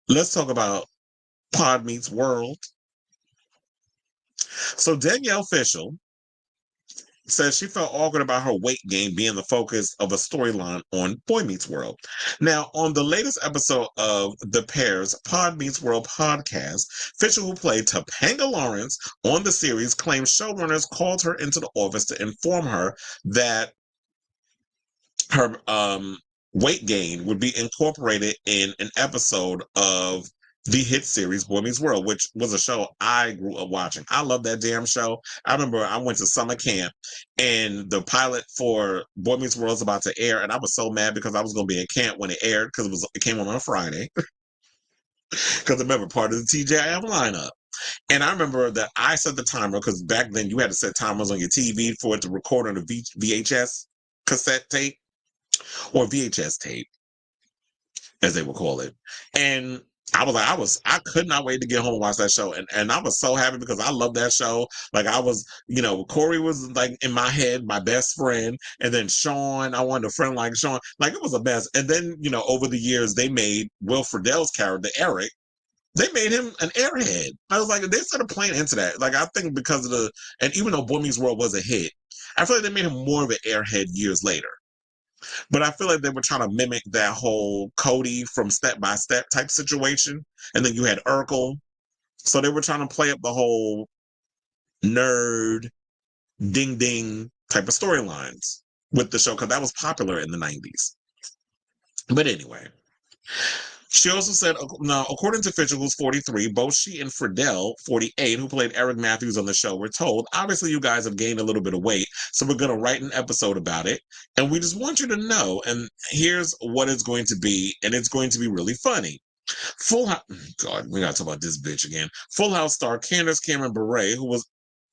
Let's talk about Pod Meets World. So Danielle Fishel says she felt awkward about her weight gain being the focus of a storyline on Boy Meets World. Now, on the latest episode of the pair's Pod Meets World podcast, Fishel, who played Topanga Lawrence on the series, claims showrunners called her into the office to inform her that her weight gain would be incorporated in an episode of the hit series Boy Meets World, which was a show I grew up watching. I love that damn show. I remember I went to summer camp and the pilot for Boy Meets World was about to air, and I was so mad because I was going to be at camp when it aired because it came on a Friday. Because I remember part of the TJM lineup. And I remember that I set the timer because back then you had to set timers on your TV for it to record on a VHS cassette tape or VHS tape, as they would call it. And I could not wait to get home and watch that show. And I was so happy because I love that show. Like I was, Corey was like in my head, my best friend. And then Sean, I wanted a friend like Sean. Like it was a mess. And then, over the years, they made Will Friedle's character, Eric, they made him an airhead. I was like, they started playing into that. Like I think because of and even though Boy Meets World was a hit, I feel like they made him more of an airhead years later. But I feel like they were trying to mimic that whole Cody from Step by Step type situation. And then you had Urkel. So they were trying to play up the whole nerd, ding ding type of storylines with the show because that was popular in the 90s. But anyway, she also said, now, according to Fishel, who's 43, both she and Friedle, 48, who played Eric Matthews on the show, were told, obviously you guys have gained a little bit of weight, so we're going to write an episode about it, and we just want you to know, and here's what it's going to be, and it's going to be really funny. Full House, God, we got to talk about this bitch again. Full House star Candace Cameron Bure, who was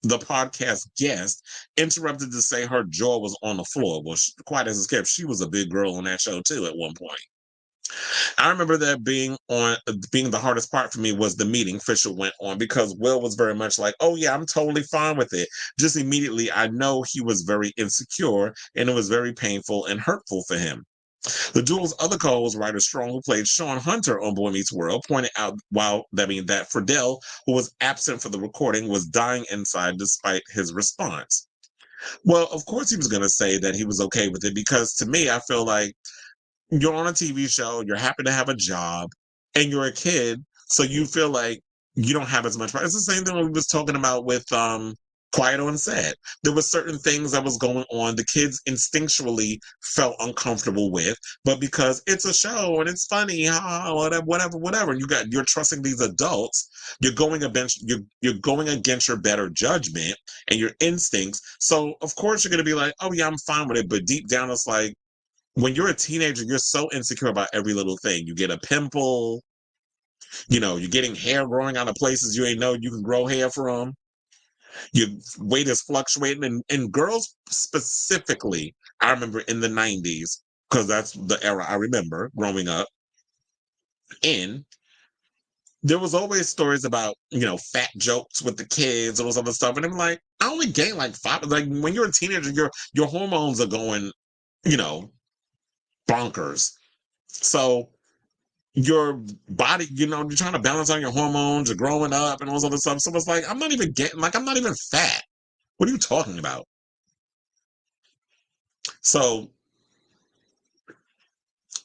the podcast guest, interrupted to say her jaw was on the floor. Well, quite as it's kept, she was a big girl on that show, too, at one point. I remember that being the hardest part for me was the meeting Fisher went on because Will was very much like, oh yeah, I'm totally fine with it. Just immediately, I know he was very insecure and it was very painful and hurtful for him. The duo's other co-host, Ryder Strong, who played Sean Hunter on Boy Meets World, pointed out that Friedle, who was absent for the recording, was dying inside despite his response. Well, of course he was going to say that he was okay with it because to me, I feel like you're on a TV show, you're happy to have a job, and you're a kid, so you feel like you don't have as much. It's the same thing we was talking about with Quiet on Set. There were certain things that was going on the kids instinctually felt uncomfortable with, but because it's a show and it's funny, whatever, and you're trusting these adults, you're going against your better judgment and your instincts. So of course you're gonna be like, oh yeah, I'm fine with it, but deep down it's like, when you're a teenager, you're so insecure about every little thing. You get a pimple, you're getting hair growing out of places you ain't know you can grow hair from. Your weight is fluctuating. And girls specifically, I remember in the 90s, because that's the era I remember growing up in, there was always stories about, fat jokes with the kids and all this other stuff. And I'm like, I only gained like 5. Like when you're a teenager, your hormones are going, bonkers. So your body, you're trying to balance on your hormones, you're growing up and all this other stuff. So it's like, I'm not even fat. What are you talking about? So,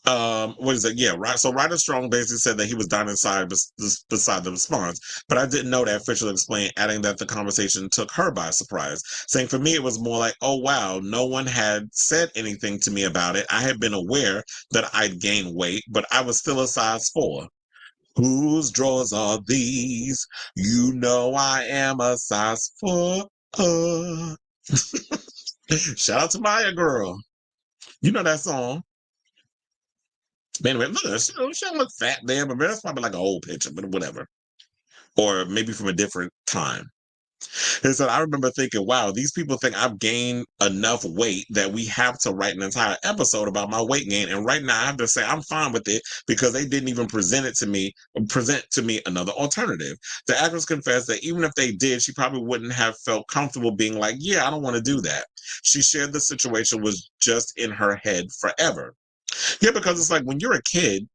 what is it? Yeah, right. So Ryder Strong basically said that he was down inside beside the response, but I didn't know that. Fisher explained, adding that the conversation took her by surprise, saying for me it was more like, oh wow, no one had said anything to me about it. I had been aware that I'd gained weight, but I was still a size 4. Whose drawers are these? You know I am a size 4. Shout out to Maya Girl. You know that song. But anyway, look, she don't look fat there, but that's probably like an old picture, but whatever. Or maybe from a different time. And so I remember thinking, wow, these people think I've gained enough weight that we have to write an entire episode about my weight gain. And right now I have to say I'm fine with it because they didn't even present to me another alternative. The actress confessed that even if they did, she probably wouldn't have felt comfortable being like, yeah, I don't want to do that. She shared the situation was just in her head forever. Yeah, because it's like when you're a kid,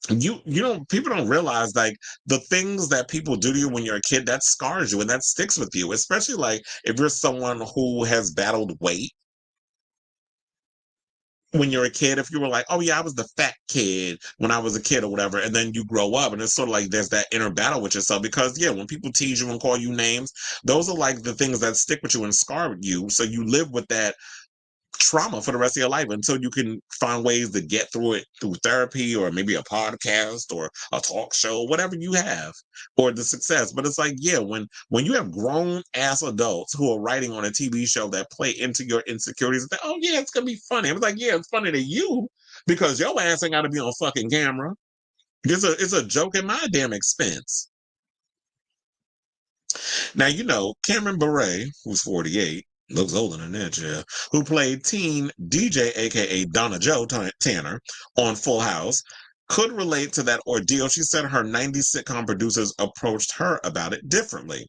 you don't people don't realize like the things that people do to you when you're a kid that scars you and that sticks with you, especially like if you're someone who has battled weight when you're a kid. If you were like, oh yeah, I was the fat kid when I was a kid or whatever, and then you grow up and it's sort of like there's that inner battle with yourself because yeah, when people tease you and call you names, those are like the things that stick with you and scar you, so you live with that trauma for the rest of your life until you can find ways to get through it through therapy or maybe a podcast or a talk show, whatever you have, or the success. But it's like, yeah, when you have grown ass adults who are writing on a TV show that play into your insecurities and think, oh yeah, it's gonna be funny. I was like, yeah, it's funny to you because your ass ain't gotta be on fucking camera. It's a joke at my damn expense. Now, Cameron Bure, who's 48, looks older than that, yeah, who played teen DJ, aka Donna Joe Tanner, on Full House, could relate to that ordeal. She said her 90s sitcom producers approached her about it differently.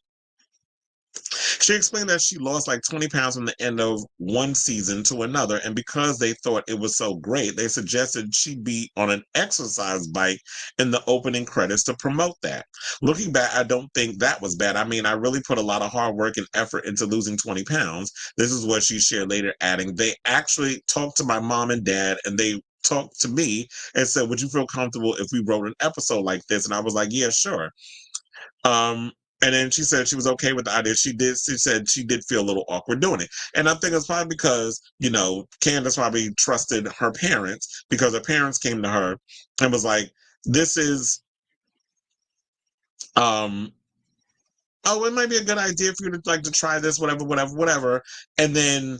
She explained that she lost like 20 pounds from the end of one season to another, and because they thought it was so great, they suggested she be on an exercise bike in the opening credits to promote that. Looking back, I don't think that was bad. I mean, I really put a lot of hard work and effort into losing 20 pounds. This is what she shared later, adding, they actually talked to my mom and dad, and they talked to me and said, would you feel comfortable if we wrote an episode like this? And I was like, yeah, sure. Um, and then she said she was okay with the idea. She said she did feel a little awkward doing it. And I think it's probably because, Candace probably trusted her parents because her parents came to her and was like, this is, um, oh, it might be a good idea for you to like to try this, whatever, whatever, whatever. And then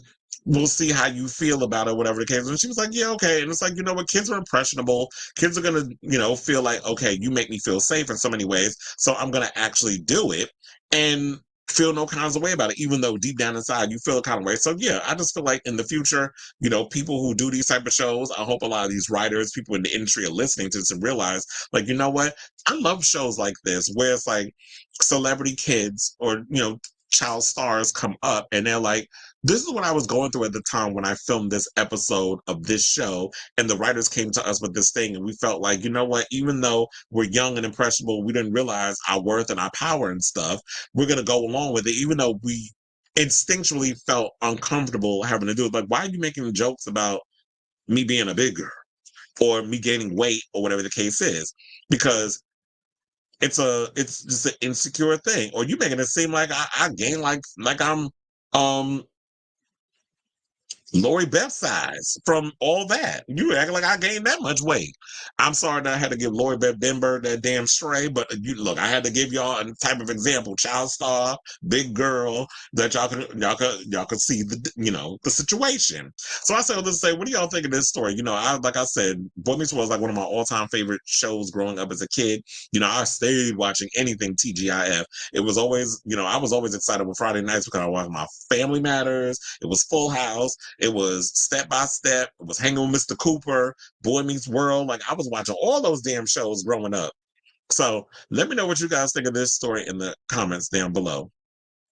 we'll see how you feel about it, whatever the case. And she was like, yeah, okay. And it's like, you know what? Kids are impressionable. Kids are going to, feel like, okay, you make me feel safe in so many ways. So I'm going to actually do it and feel no kinds of way about it, even though deep down inside you feel a kind of way. So yeah, I just feel like in the future, people who do these type of shows, I hope a lot of these writers, people in the industry are listening to this and realize, like, you know what? I love shows like this where it's like celebrity kids or, child stars come up and they're like, this is what I was going through at the time when I filmed this episode of this show. And the writers came to us with this thing. And we felt like, you know what, even though we're young and impressionable, we didn't realize our worth and our power and stuff. We're going to go along with it, even though we instinctually felt uncomfortable having to do it. Like, why are you making jokes about me being a big girl or me gaining weight or whatever the case is? Because it's just an insecure thing. Or you making it seem like I gain like I'm um Lori Beth size from all that. You acting like I gained that much weight. I'm sorry that I had to give Lori Beth Denberg that damn stray, but you look, I had to give y'all a type of example. Child star, big girl, that y'all could see the situation. So I said, let's say, what do y'all think of this story? Like I said, Boy Meets World was like one of my all-time favorite shows growing up as a kid. I stayed watching anything TGIF. It was always, I was always excited with Friday nights because I watched my Family Matters. It was Full House. It was Step by Step. It was Hanging with Mr. Cooper, Boy Meets World. Like I was watching all those damn shows growing up. So let me know what you guys think of this story in the comments down below.